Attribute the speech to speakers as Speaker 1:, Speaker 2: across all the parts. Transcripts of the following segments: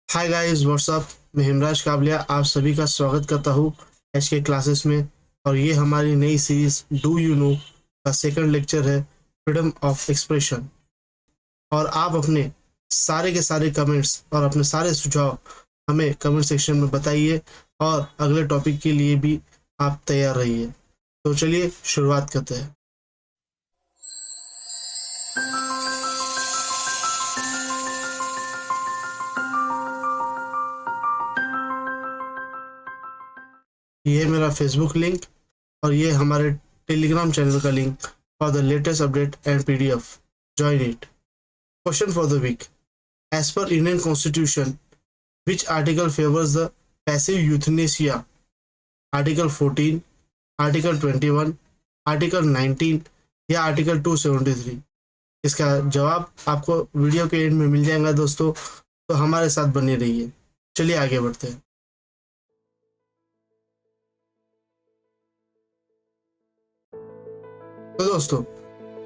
Speaker 1: Hi guys what's up. मैं हिमराज काबलिया आप सभी का स्वागत करता हूँ आज के क्लासेस में। और ये हमारी नई सीरीज डू यू नो का सेकंड लेक्चर है, फ्रीडम ऑफ एक्सप्रेशन। और आप अपने सारे के सारे कमेंट्स और अपने सारे सुझाव हमें कमेंट सेक्शन में बताइए और अगले टॉपिक के लिए भी आप तैयार रहिए। तो चलिए शुरुआत करते हैं। ये है मेरा फेसबुक लिंक और ये हमारे टेलीग्राम चैनल का link for the latest update and PDF. Join it. Question for the week. As per Indian Constitution, which article favors the passive euthanasia? Article 14, Article 21, Article 19 या Article 273? इसका जवाब आपको video के and में मिल जाएगा दोस्तों, तो हमारे साथ बने रहिए। चलिए आगे बढ़ते हैं। तो दोस्तों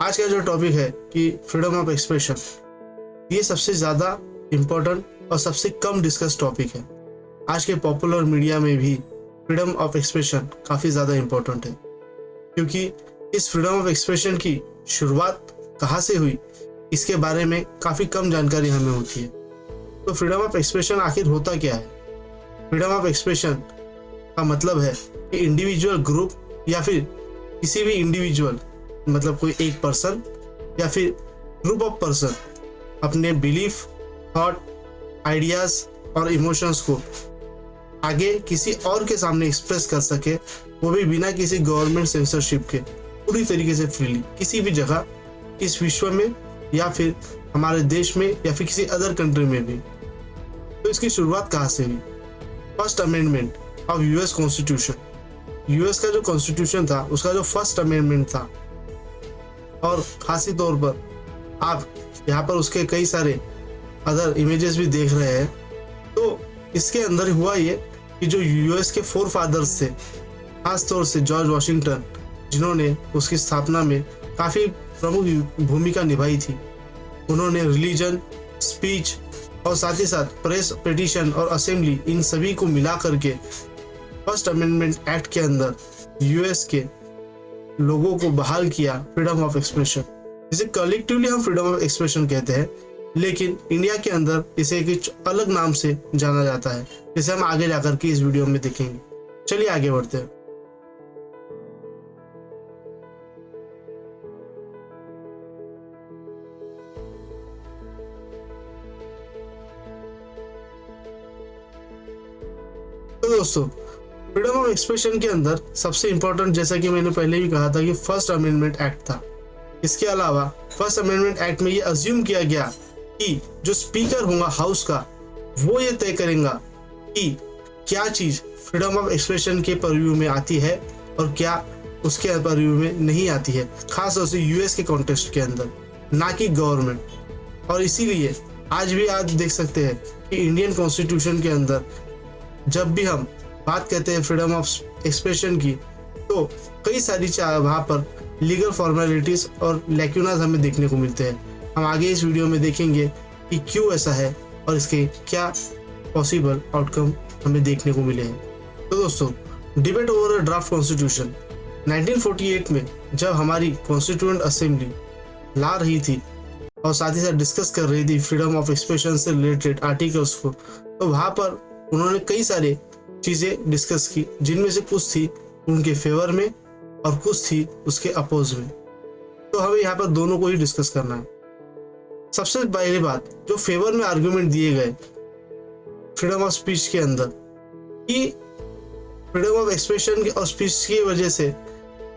Speaker 1: आज का जो टॉपिक है कि फ्रीडम ऑफ एक्सप्रेशन, ये सबसे ज़्यादा इम्पोर्टेंट और सबसे कम डिस्कस टॉपिक है। आज के पॉपुलर मीडिया में भी फ्रीडम ऑफ एक्सप्रेशन काफ़ी ज़्यादा इम्पोर्टेंट है, क्योंकि इस फ्रीडम ऑफ एक्सप्रेशन की शुरुआत कहाँ से हुई इसके बारे में काफ़ी कम जानकारी हमें होती है। तो फ्रीडम ऑफ एक्सप्रेशन आखिर होता क्या है? फ्रीडम ऑफ एक्सप्रेशन का मतलब है कि इंडिविजुअल ग्रुप या फिर किसी भी इंडिविजुअल, मतलब कोई एक पर्सन या फिर ग्रुप ऑफ पर्सन अपने बिलीफ, थॉट, आइडियाज और इमोशंस को आगे किसी और के सामने एक्सप्रेस कर सके, वो भी बिना किसी गवर्नमेंट सेंसरशिप के, पूरी तरीके से फ्रीली, किसी भी जगह इस विश्व में या फिर हमारे देश में या फिर किसी अदर कंट्री में भी। तो इसकी शुरुआत कहाँ से हुई? First amendment of US constitution. US का जो कॉन्स्टिट्यूशन था उसका जो फर्स्ट अमेंडमेंट था, और खासी तौर पर आप यहाँ पर उसके कई सारे अदर इमेजेस भी देख रहे हैं। तो इसके अंदर हुआ ये कि जो US के 4 फादर्स थे, खास तौर से जॉर्ज वॉशिंगटन, जिन्होंने उसकी स्थापना में काफ़ी प्रमुख भूमिका निभाई थी, उन्होंने रिलीजन, स्पीच और साथ ही साथ प्रेस, पिटीशन और असेंबली, इन सभी को मिला करके फर्स्ट अमेंडमेंट एक्ट के अंदर US के लोगों को बहाल किया फ्रीडम ऑफ एक्सप्रेशन, जिसे कलेक्टिवली हम फ्रीडम ऑफ एक्सप्रेशन कहते हैं, लेकिन इंडिया के अंदर इसे कुछ अलग नाम से जाना जाता है, जिसे हम आगे जाकर के इस वीडियो में देखेंगे। चलिए आगे बढ़ते हैं। तो दोस्तों फ्रीडम ऑफ एक्सप्रेशन के अंदर सबसे इंपॉर्टेंट, जैसा कि मैंने पहले भी कहा था, कि फर्स्ट अमेंडमेंट एक्ट था। इसके अलावा फर्स्ट अमेंडमेंट एक्ट में ये अज्यूम किया गया कि जो स्पीकर होगा हाउस का, वो ये तय करेगा कि क्या चीज फ्रीडम ऑफ एक्सप्रेशन के परव्यू में आती है और क्या उसके परव्यू में नहीं आती है, खासतौर से US के कॉन्टेक्स्ट के अंदर, ना कि गवर्नमेंट। और इसीलिए आज भी आप देख सकते हैं कि इंडियन कॉन्स्टिट्यूशन के अंदर जब भी हम बात करते हैं फ्रीडम ऑफ एक्सप्रेशन की, तो कई सारी वहाँ पर लीगल फॉर्मेलिटीज और लैक्यूनास हमें देखने को मिलते हैं। हम आगे इस वीडियो में देखेंगे कि क्यों ऐसा है और इसके क्या पॉसिबल आउटकम हमें देखने को मिले हैं। तो दोस्तों debate over a draft constitution 1948 में जब हमारी कॉन्स्टिट्यूएंट असेंबली ला रही थी और साथ ही साथ डिस्कस कर रही थी फ्रीडम ऑफ एक्सप्रेशन से रिलेटेड आर्टिकल्स को, तो वहाँ पर उन्होंने कई सारे चीज़ें डिस्कस की, जिनमें से कुछ थी उनके फेवर में और कुछ थी उसके अपोज में। तो हमें यहाँ पर दोनों को ही डिस्कस करना है। सबसे पहली बात, जो फेवर में आर्गुमेंट दिए गए फ्रीडम ऑफ स्पीच के अंदर, कि फ्रीडम ऑफ एक्सप्रेशन और स्पीच की वजह से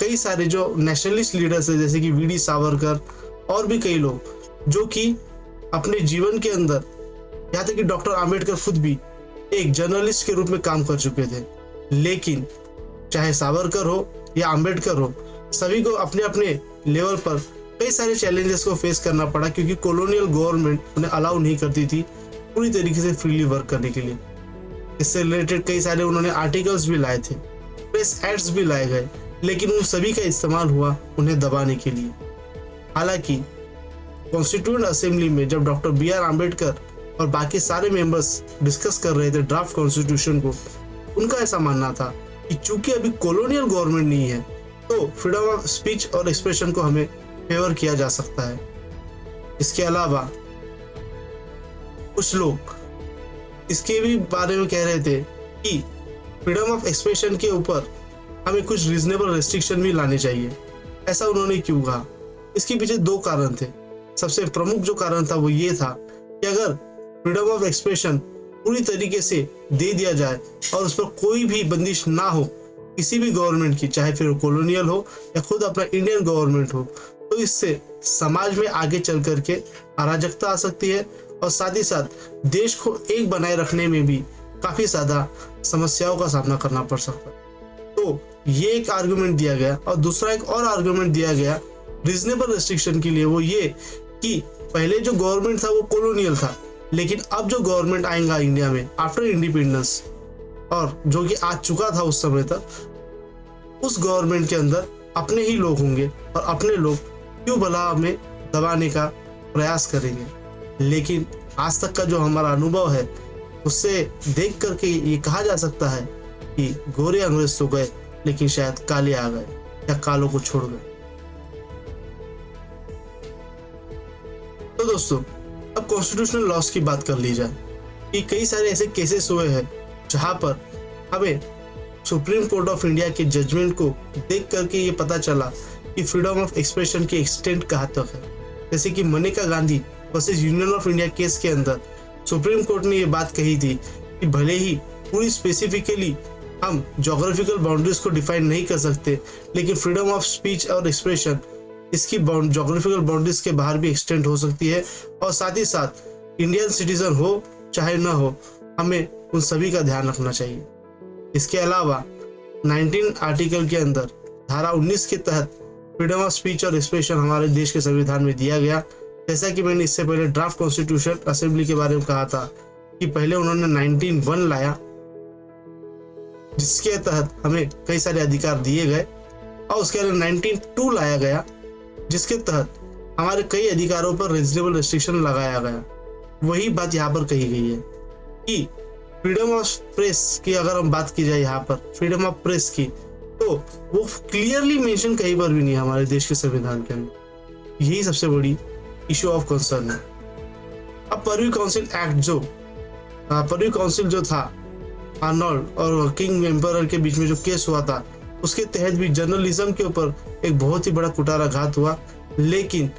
Speaker 1: कई सारे जो नेशनलिस्ट लीडर्स हैं, जैसे कि VD सावरकर और भी कई लोग, जो कि अपने जीवन के अंदर, यहाँ तक कि डॉक्टर आम्बेडकर खुद भी एक जर्नलिस्ट के रूप में काम कर चुके थे, लेकिन चाहे सावरकर हो या आम्बेडकर हो, सभी को अपने अपने लेवल पर कई सारे चैलेंजेस को फेस करना पड़ा, क्योंकि कॉलोनियल गवर्नमेंट उन्हें अलाउ नहीं करती थी पूरी तरीके से फ्रीली वर्क करने के लिए। इससे रिलेटेड कई सारे उन्होंने आर्टिकल्स भी लाए थे, प्रेस एड्स भी लाए गए, लेकिन उन सभी का इस्तेमाल हुआ उन्हें दबाने के लिए। हालांकि कॉन्स्टिट्यूएंट असेंबली में जब डॉक्टर BR आम्बेडकर और बाकी सारे मेंबर्स डिस्कस कर रहे थे ड्राफ्ट कॉन्स्टिट्यूशन को, उनका ऐसा मानना था कि चूंकि अभी कॉलोनियल गवर्नमेंट नहीं है तो फ्रीडम ऑफ स्पीच और एक्सप्रेशन को हमें फेवर किया जा सकता है। इसके अलावा कुछ लोग इसके भी बारे में कह रहे थे कि फ्रीडम ऑफ एक्सप्रेशन के ऊपर हमें कुछ रीजनेबल रेस्ट्रिक्शन भी लाने चाहिए। ऐसा उन्होंने क्यों कहा? इसके पीछे दो कारण थे। सबसे प्रमुख जो कारण था वो ये था कि अगर फ्रीडम ऑफ एक्सप्रेशन पूरी तरीके से दे दिया जाए और उस पर कोई भी बंदिश ना हो किसी भी गवर्नमेंट की, चाहे फिर कॉलोनियल हो या खुद अपना इंडियन गवर्नमेंट हो, तो इससे समाज में आगे चल करके अराजकता आ सकती है और साथ ही साथ देश को एक बनाए रखने में भी काफी ज्यादा समस्याओं का सामना करना पड़ सकता है। तो ये एक आर्गुमेंट दिया गया और दूसरा एक और आर्गुमेंट दिया गया रीजनेबल रेस्ट्रिक्शन के लिए, वो ये कि पहले जो गवर्नमेंट था वो कॉलोनियल था, लेकिन अब जो गवर्नमेंट आएगा इंडिया में आफ्टर इंडिपेंडेंस और जो कि आ चुका था उस समय तक, उस गवर्नमेंट के अंदर अपने ही लोग होंगे और अपने लोग क्यों भला हमें दबाने का प्रयास करेंगे। लेकिन आज तक का जो हमारा अनुभव है उससे देख करके ये कहा जा सकता है कि गोरे अंग्रेज तो गए लेकिन शायद काले आ गए या कालों को छोड़ गए। तो दोस्तों, अब कॉन्स्टिट्यूशनल लॉस की बात कर ली जाए कि कई सारे ऐसे केसेस हुए हैं जहां पर हमें सुप्रीम कोर्ट ऑफ इंडिया के जजमेंट को देख करके ये पता चला कि फ्रीडम ऑफ एक्सप्रेशन की एक्सटेंट कहाँ तक है। जैसे कि Maneka Gandhi versus union of India case के अंदर सुप्रीम कोर्ट ने ये बात कही थी कि भले ही पूरी स्पेसिफिकली हम जोग्राफिकल बाउंड्रीज को डिफाइन नहीं कर सकते, लेकिन फ्रीडम ऑफ स्पीच और एक्सप्रेशन इसकी जोग्राफिकल बाउंड्रीज के बाहर भी एक्सटेंड हो सकती है और साथ ही साथ इंडियन सिटीजन हो चाहे ना हो, हमें उन सभी का ध्यान रखना चाहिए। इसके अलावा 19 आर्टिकल के अंदर धारा 19 के तहत फ्रीडम ऑफ स्पीच और एक्सप्रेशन हमारे देश के संविधान में दिया गया। जैसा कि मैंने इससे पहले ड्राफ्ट कॉन्स्टिट्यूशन असेंबली के बारे में कहा था कि पहले उन्होंने 19(1) लाया, जिसके तहत हमें कई सारे अधिकार दिए गए, और उसके बाद 19(2) लाया गया, जिसके तहत हमारे कई अधिकारों पर रीजनेबल रेस्ट्रिक्शन लगाया गया। वही बात यहाँ पर कही गई है कि फ्रीडम ऑफ प्रेस की अगर हम बात की जाए, यहाँ पर फ्रीडम ऑफ प्रेस की, तो वो क्लियरली मेंशन कहीं पर भी नहीं है हमारे देश के संविधान के अंदर। यही सबसे बड़ी इशू ऑफ कंसर्न है। अब परवी काउंसिल एक्ट परवी काउंसिल जो था आर्नोल्ड और किंग एम्परर के बीच में जो केस हुआ था, उसके तहत भी जर्नलिज्म के ऊपर एक बहुत ही बड़ा कुठाराघात हुआ, लेकिन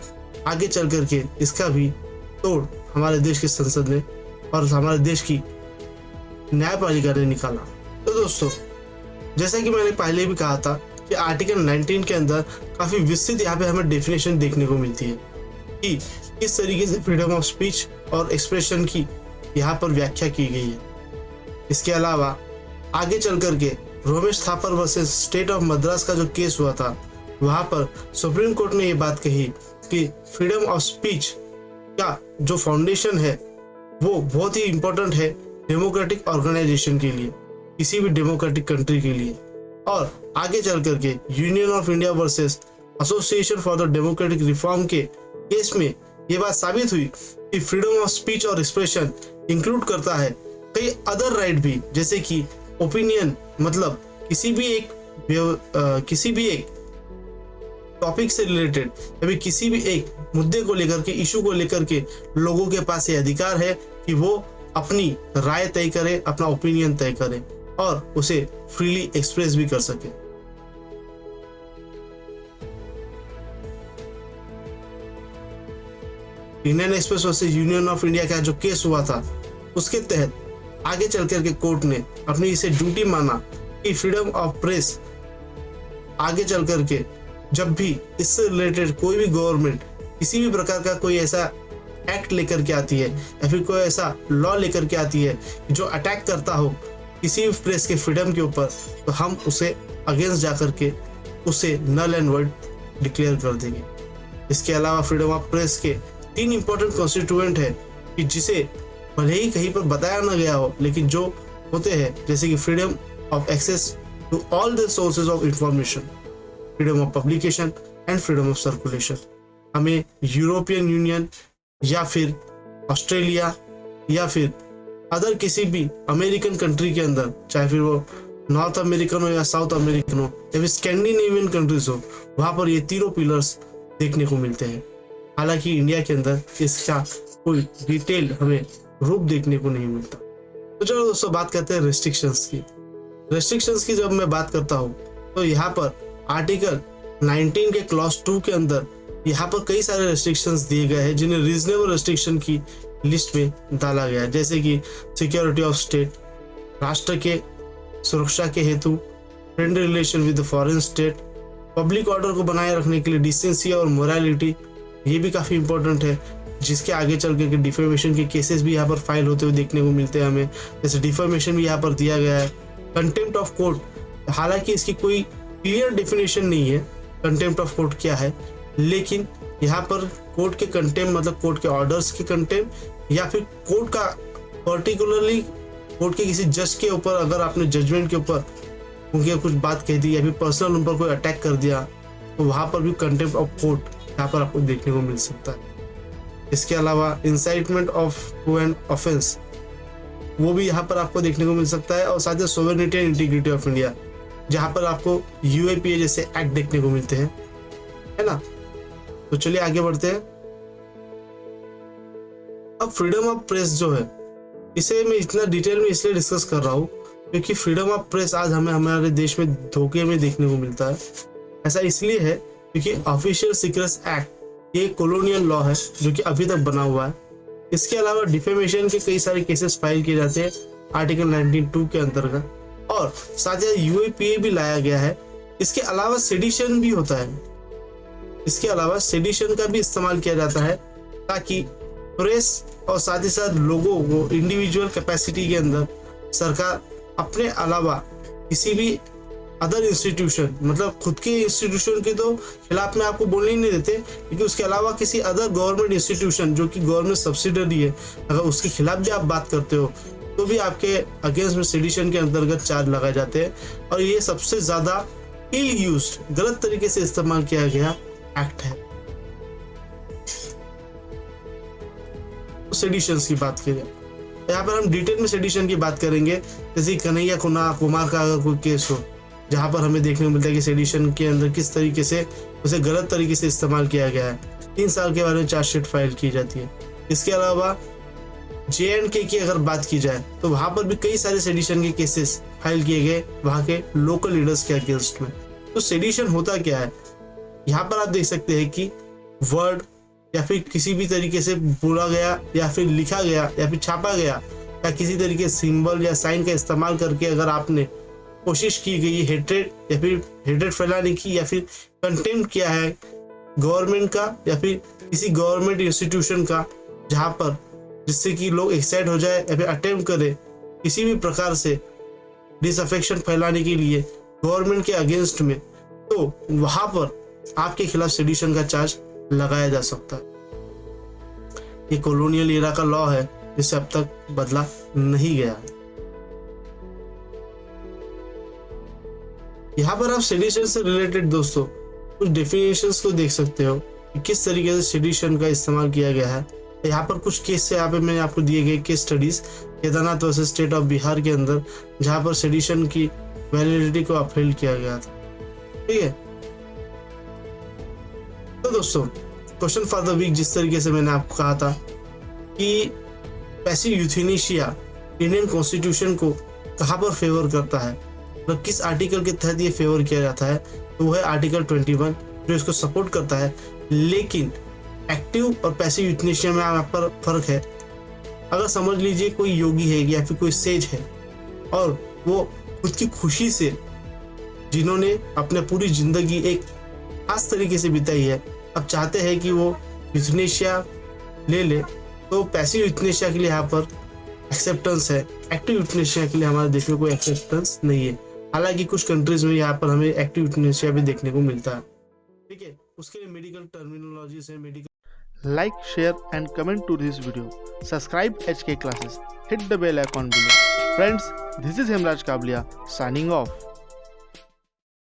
Speaker 1: आगे चल करके इसका भी तोड़ हमारे देश की संसद ने और हमारे देश की न्यायपालिका ने निकाला। तो दोस्तों, जैसा कि मैंने पहले भी कहा था कि आर्टिकल 19 के अंदर काफी विस्तृत यहाँ पे हमें डेफिनेशन देखने को मिलती है कि किस तरीके से फ्रीडम ऑफ स्पीच और एक्सप्रेशन की यहाँ पर व्याख्या की गई है। इसके अलावा आगे चल करके Romesh Thapar versus state of Madras का जो केस हुआ था, वहां पर सुप्रीम कोर्ट ने ये बात कही कि फ्रीडम ऑफ स्पीच का जो फाउंडेशन है वो बहुत ही इंपॉर्टेंट है डेमोक्रेटिक ऑर्गेनाइजेशन के लिए, किसी भी डेमोक्रेटिक कंट्री के लिए। और आगे चल करके union of India versus association for the democratic reform के केस में ये बात साबित हुई कि फ्रीडम ऑफ स्पीच और एक्सप्रेशन इंक्लूड करता है कई अदर राइट भी, जैसे कि ओपिनियन, मतलब किसी भी एक टॉपिक से रिलेटेड या फिर किसी भी एक मुद्दे को लेकर के, इशू को लेकर के लोगों के पास ये अधिकार है कि वो अपनी राय तय करे, अपना ओपिनियन तय करे और उसे फ्रीली एक्सप्रेस भी कर सके। Indian express versus union of India का जो केस हुआ था, उसके तहत आगे चल करके कोर्ट ने अपनी इसे ड्यूटी माना कि फ्रीडम ऑफ प्रेस आगे चल करके जब भी इससे रिलेटेड कोई भी गवर्नमेंट किसी भी प्रकार का कोई ऐसा एक्ट लेकर के आती है या फिर कोई ऐसा लॉ लेकर के आती है जो अटैक करता हो किसी भी प्रेस के फ्रीडम के ऊपर, तो हम उसे अगेंस्ट जाकर के उसे नल एंड वॉइड डिक्लेयर कर देंगे। इसके अलावा फ्रीडम ऑफ प्रेस के 3 इंपॉर्टेंट कॉन्स्टिट्यूएंट है कि जिसे भले ही कहीं पर बताया ना गया हो, लेकिन जो होते हैं, जैसे कि freedom of access to all the sources of information, freedom of publication and freedom of circulation. हमें यूरोपियन यूनियन या फिर ऑस्ट्रेलिया या फिर अदर किसी भी अमेरिकन कंट्री के अंदर, चाहे फिर वो नॉर्थ अमेरिकन हो या साउथ अमेरिकन हो या फिर स्कैंडिनेवियन कंट्रीज हो, वहां पर ये तीनों पिलर्स देखने को मिलते हैं। हालांकि इंडिया के अंदर इसका कोई डिटेल हमें रूप देखने को नहीं मिलता। तो चलो दोस्तों बात करते हैं रेस्ट्रिक्शंस की। रेस्ट्रिक्शंस की जब मैं बात करता हूँ तो यहाँ पर आर्टिकल 19 के क्लॉज 2 के अंदर यहाँ पर कई सारे रेस्ट्रिक्शंस दिए गए हैं जिन्हें रीजनेबल रेस्ट्रिक्शन की लिस्ट में डाला गया है, जैसे कि सिक्योरिटी ऑफ स्टेट, राष्ट्र के सुरक्षा के हेतु, friendly relation with foreign state, public order को बनाए रखने के लिए डिसेंसी और मोरालिटी, ये भी काफ़ी इंपॉर्टेंट है, जिसके आगे चल के डिफेमेशन के केसेस भी यहाँ पर फाइल होते हुए देखने को मिलते हैं हमें, जैसे डिफेमेशन भी यहाँ पर दिया गया है। कंटेम्प्ट ऑफ कोर्ट, हालांकि इसकी कोई क्लियर डेफिनेशन नहीं है कंटेम्प्ट ऑफ कोर्ट क्या है, लेकिन यहाँ पर कोर्ट के कंटेम्प्ट मतलब कोर्ट के ऑर्डर्स के कंटेम्प्ट या फिर कोर्ट का पर्टिकुलरली कोर्ट के किसी जज के ऊपर अगर आपने जजमेंट के ऊपर उनके कुछ बात कह दी या फिर पर्सनल उन पर कोई अटैक कर दिया तो वहाँ पर भी कंटेम्प्ट ऑफ कोर्ट यहाँ पर आपको देखने को मिल सकता है। इसके अलावा incitement of to an offence, वो भी यहाँ पर आपको देखने को मिल सकता है, और साथ ही sovereignty and integrity of India, जहाँ पर आपको यूएपीए जैसे एक्ट देखने को मिलते हैं, है ना। तो चलिए आगे बढ़ते हैं। अब फ्रीडम ऑफ प्रेस जो है, इसे मैं इतना डिटेल में इसलिए डिस्कस कर रहा हूँ क्योंकि फ्रीडम ऑफ प्रेस आज हमें हमारे देश में धोखे में देखने को मिलता है। ऐसा इसलिए है क्योंकि ऑफिशियल सीक्रेट्स एक्ट ये कॉलोनियल लॉ है जो कि अभी तक बना हुआ है। इसके अलावा डिफेमेशन के कई सारे केसेस फाइल किए जाते हैं आर्टिकल 19(2) के अंतर्गत, और साथ ही यूएपीए भी लाया गया है। इसके अलावा सेडिशन भी होता है, इसके अलावा सेडिशन का भी इस्तेमाल किया जाता है ताकि प्रेस और साथ ही साथ लोगों को इंडिविजुअल कैपेसिटी के अंदर सरकार अपने अलावा किसी भी अदर इंस्टीट्यूशन मतलब खुद के इंस्टीट्यूशन के तो खिलाफ में आपको बोलने ही नहीं देते, क्योंकि उसके अलावा किसी अदर गवर्नमेंट इंस्टीट्यूशन जो कि गवर्नमेंट सब्सिडरी है अगर उसके खिलाफ भी आप बात करते हो तो भी आपके अगेंस्ट में सेडिशन के अंतर्गत चार्ज लगाए जाते हैं। और ये सबसे ज्यादा इल यूज्ड गलत तरीके से इस्तेमाल किया गया एक्ट है। सेडिशन की बात करें, यहाँ पर हम डिटेल में सेडिशन की बात करेंगे, जैसे कन्हैया कुमार का अगर कोई केस हो जहाँ पर हमें देखने को मिलता है कि सेडिशन के अंदर किस तरीके से उसे गलत तरीके से इस्तेमाल किया गया है, 3 साल के बारे में चार्जशीट फाइल की जाती है। इसके अलावा JNK की अगर बात की जाए तो वहाँ पर भी कई सारे सेडिशन के केसेस फाइल किए गए वहाँ के लोकल लीडर्स के अगेंस्ट में। तो सेडिशन होता क्या है, यहाँ पर आप देख सकते हैं कि वर्ड या फिर किसी भी तरीके से बोला गया या फिर लिखा गया या फिर छापा गया या किसी तरीके सिंबल या साइन का इस्तेमाल करके अगर आपने कोशिश की गई हेट्रेड या फिर हेट्रेड फैलाने की या फिर कंटेम्प्ट किया है गवर्नमेंट का या फिर किसी गवर्नमेंट इंस्टीट्यूशन का, जहाँ पर जिससे कि लोग एक्साइट हो जाए या फिर अटेम्प्ट करे किसी भी प्रकार से डिसअफेक्शन फैलाने के लिए गवर्नमेंट के अगेंस्ट में, तो वहां पर आपके खिलाफ सेडिशन का चार्ज लगाया जा सकता है। ये कॉलोनियल एरा का लॉ है जिससे अब तक बदला नहीं गया है। यहाँ पर आप सेडिशन से रिलेटेड दोस्तों कुछ डेफिनेशंस को देख सकते हो कि किस तरीके से सेडिशन का इस्तेमाल किया गया है। यहाँ पर कुछ केस से यहाँ पे मैंने आपको दिए गए case studies Kedarnath versus state of Bihar के अंदर, जहाँ पर सेडिशन की वैलिडिटी को अपहेल्ड किया गया था। ठीक है, तो दोस्तों क्वेश्चन फॉर द वीक जिस तरीके से मैंने आपको कहा था कि पैसिव यूथेनेशिया इंडियन कॉन्स्टिट्यूशन को कहाँ पर फेवर करता है, मतलब किस आर्टिकल के तहत ये फेवर किया जाता है, तो वो है आर्टिकल 21 जो इसको सपोर्ट करता है। लेकिन एक्टिव और पैसिव यूथेनेशिया में यहाँ पर फर्क है। अगर समझ लीजिए कोई योगी है या फिर कोई सेज है और वो खुद की खुशी से जिन्होंने अपने पूरी जिंदगी एक खास तरीके से बिताई है, अब चाहते हैं कि वो यूथेनेशिया ले ले, तो पैसिव यूथेनेशिया के लिए यहाँ पर एक्सेप्टेंस है। एक्टिव यूथेनेशिया के लिए हमारे देश में कोई एक्सेप्टेंस नहीं है। हालांकि कुछ कंट्रीज में यहाँ पर हमें एक्टिव यूथेनेशिया भी देखने को मिलता है। ठीक है, उसके लिए मेडिकल टर्मिनोलॉजी से medical
Speaker 2: Like, share and comment to this video. Subscribe HK Classes. Hit the bell icon below. Friends, this is Hemraj Kablia signing off.